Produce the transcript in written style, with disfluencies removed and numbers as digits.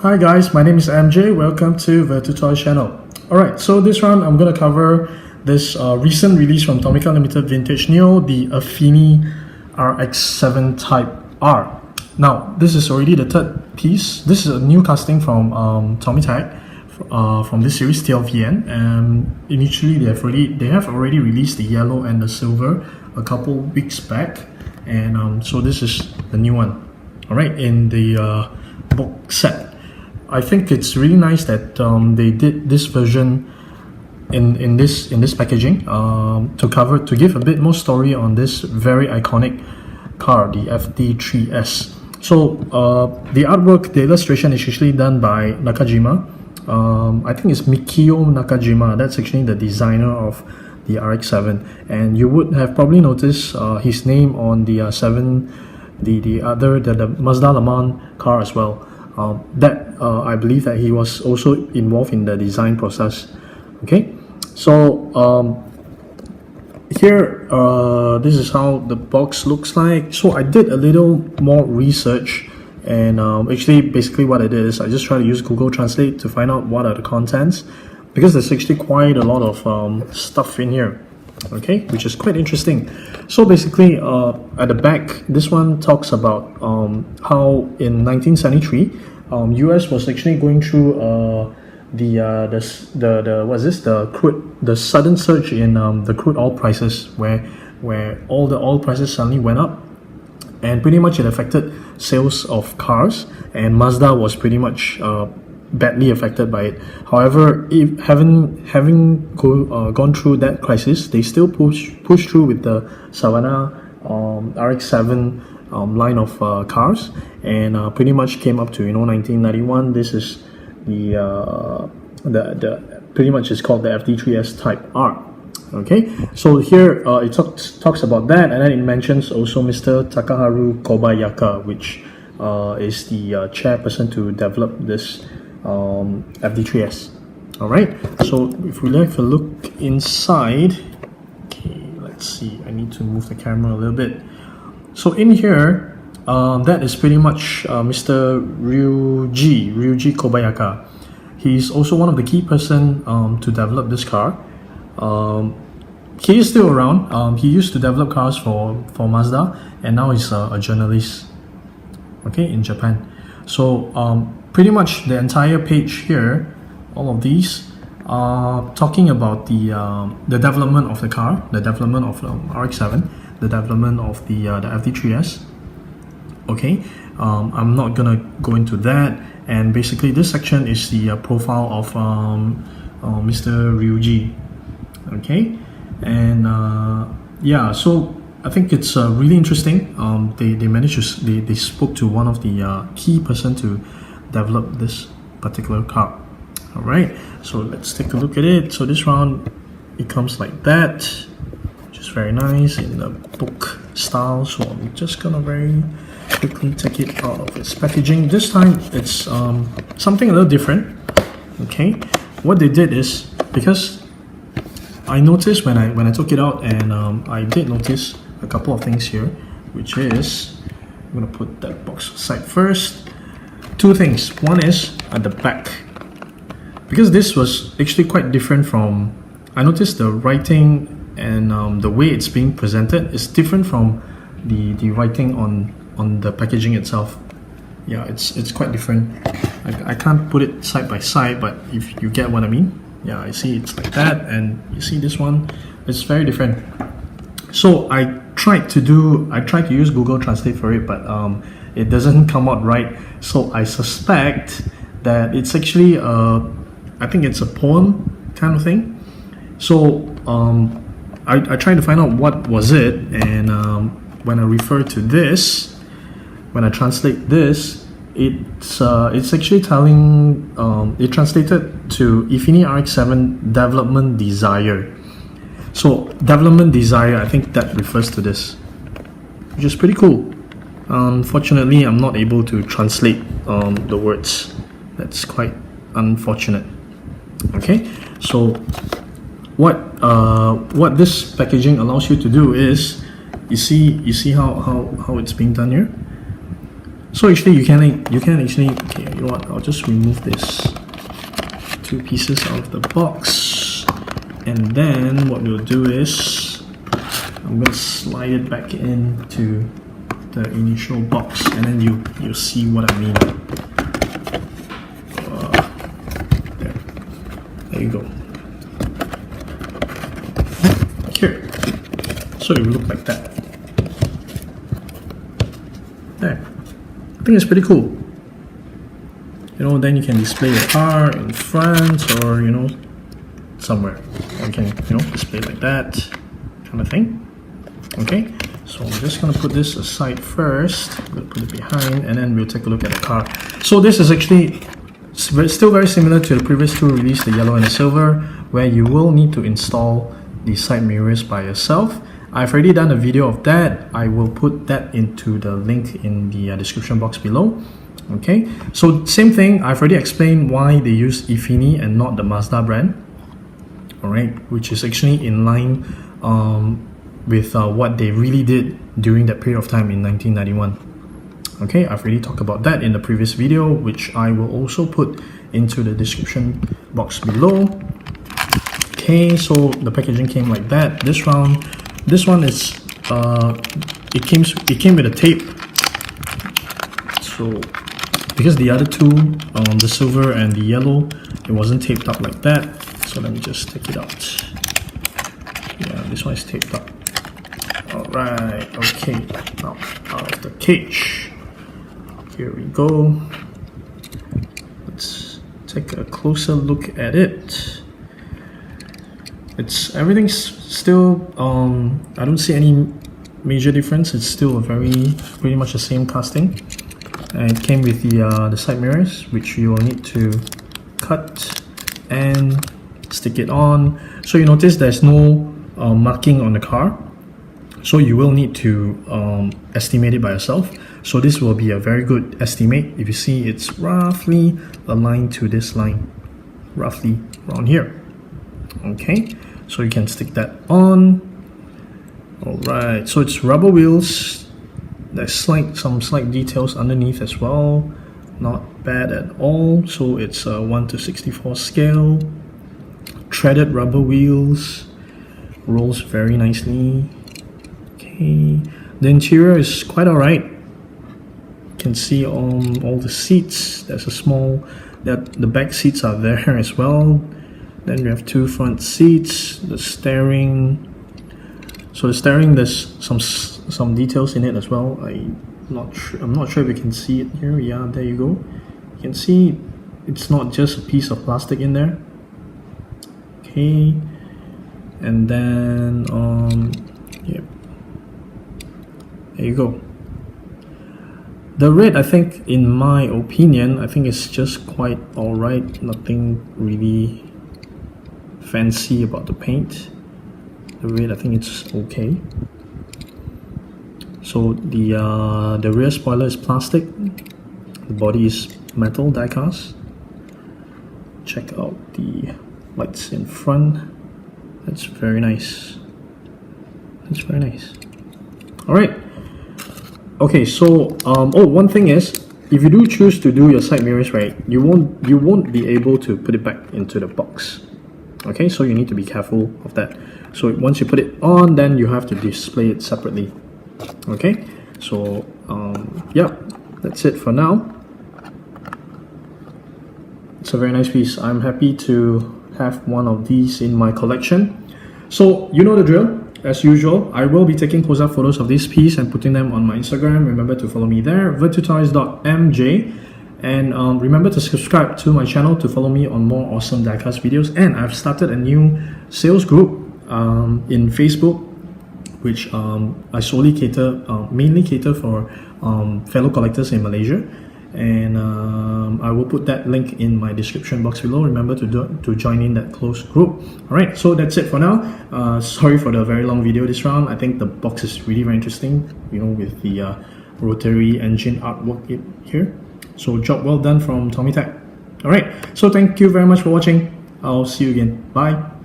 Hi guys, my name is MJ. Welcome to the tutorial channel. Alright, so this round I'm going to cover this recent release from Tomica Limited Vintage Neo, the Efini RX7 Type R. Now, this is already the third piece. This is a new casting from TOMYTEC from this series TLVN. Initially, they have already released the yellow and the silver a couple weeks back, and so this is the new one. Alright, in the book set. I think it's really nice that they did this version in this packaging to give a bit more story on this very iconic car, the FD3S. So the artwork, the illustration is usually done by Nakajima. I think it's Mikio Nakajima. That's actually the designer of the RX7, and you would have probably noticed his name on the the Mazda Le Mans car as well. I believe that he was also involved in the design process. Okay, so here this is how the box looks like. So I did a little more research, and actually basically what I did is I just try to use Google Translate to find out what are the contents, because there's actually quite a lot of stuff in here, okay, which is quite interesting. So basically at the back, this one talks about how in 1973 US was actually going through the sudden surge in the crude oil prices, where all the oil prices suddenly went up, and pretty much it affected sales of cars, and Mazda was pretty much badly affected by it. However, having gone through that crisis, they still push through with the Savannah RX7 line of cars, and pretty much came up to 1991. This is the pretty much is called the FD3S Type R. Okay, so here it talks about that, and then it mentions also Mr. Takaharu Kobayakawa, which is the chairperson to develop this FD3S. Alright, so if we have a look inside, okay, let's see, I need to move the camera a little bit. So in here, that is pretty much Mr. Ryuji Kobayakawa. He's also one of the key person to develop this car. He is still around. He used to develop cars for Mazda, and now he's a journalist, okay, in Japan. So pretty much the entire page here, all of these are talking about the development of the car, the development of RX7, the development of the FD3S. Okay, I'm not gonna go into that, and basically this section is the profile of Mr. Ryuji. Okay, and yeah, so I think it's really interesting. They managed to they spoke to one of the key person to develop this particular car. All right, so let's take a look at it. So this round, it comes like that, which is very nice in the book style. So I'm just gonna very quickly take it out of its packaging. This time it's something a little different. Okay, what they did is, because I noticed when I took it out, and I did notice a couple of things here, which is, I'm gonna put that box aside first. Two things. One is at the back, because this was actually quite different from, I noticed the writing and the way it's being presented is different from the writing on the packaging itself. Yeah, it's quite different. I can't put it side by side, but if you get what I mean. Yeah, I see it's like that, and you see this one, it's very different. So I tried to use Google Translate for it, but it doesn't come out right. So I suspect that it's actually I think it's a poem kind of thing. So I tried to find out what was it, and when I refer to this, when I translate this, it's actually telling, it translated to Efini RX7 Development Desire. So development desire, I think that refers to this, which is pretty cool. Unfortunately, I'm not able to translate the words. That's quite unfortunate. Okay, so what this packaging allows you to do is, you see how it's being done here. So actually you can actually, okay, you know what, I'll just remove this 2 pieces out of the box, and then what we'll do is I'm going to slide it back into the initial box, and then you'll see what I mean. There you go. Here. So it will look like that. There. I think it's pretty cool. You know, then you can display your car in front, or you know, somewhere. You can, you know, display like that kind of thing. Okay, so I'm just gonna put this aside first. I'm gonna put it behind, and then we'll take a look at the car. So this is actually still very similar to the previous two released, the yellow and the silver, where you will need to install the side mirrors by yourself. I've already done a video of that. I will put that into the link in the description box below. Okay, so same thing, I've already explained why they use Efini and not the Mazda brand. Alright, which is actually in line with what they really did during that period of time in 1991. Okay, I've already talked about that in the previous video, which I will also put into the description box below. Okay, so the packaging came like that. This one is it came with a tape. So because the other two, the silver and the yellow, it wasn't taped up like that. So let me just take it out. Yeah, this one is taped up. Alright, okay, now out of the cage. Here we go. Let's take a closer look at it. Everything's still, I don't see any major difference. It's still pretty much the same casting. And it came with the side mirrors, which you will need to cut and stick it on. So you notice there's no marking on the car, so you will need to estimate it by yourself. So this will be a very good estimate. If you see, it's roughly aligned to this line, roughly around here. Okay, so you can stick that on. Alright, so it's rubber wheels. There's some slight details underneath as well, not bad at all. So it's a 1:64 scale, threaded rubber wheels, rolls very nicely. Okay, the interior is quite alright. You can see on all the seats, there's a small, the back seats are there as well. Then we have 2 front seats, the steering. So the steering, there's some details in it as well. I'm not sure if you can see it here. Yeah, there you go. You can see it's not just a piece of plastic in there. Okay, and then yeah, there you go. The red, I think, in my opinion, I think it's just quite alright. Nothing really fancy about the paint. The red, I think it's okay. So the rear spoiler is plastic. The body is metal die-cast. Check out the lights in front. That's very nice. That's very nice. All right. Okay. So oh, one thing is, if you do choose to do your side mirrors right, you won't be able to put it back into the box. Okay, so you need to be careful of that. So once you put it on, then you have to display it separately. Okay, so yeah, that's it for now. It's a very nice piece. I'm happy to have one of these in my collection. So you know the drill. As usual, I will be taking close-up photos of this piece and putting them on my Instagram. Remember to follow me there, virtutoys.mj. And remember to subscribe to my channel to follow me on more awesome diecast videos. And I've started a new sales group in Facebook, which I solely mainly cater for fellow collectors in Malaysia. And I will put that link in my description box below. Remember to join in that close group. Alright, so that's it for now. Sorry for the very long video this round. I think the box is really very interesting, you know, with the rotary engine artwork here. So job well done from TOMYTEC. Alright, so thank you very much for watching. I'll see you again. Bye.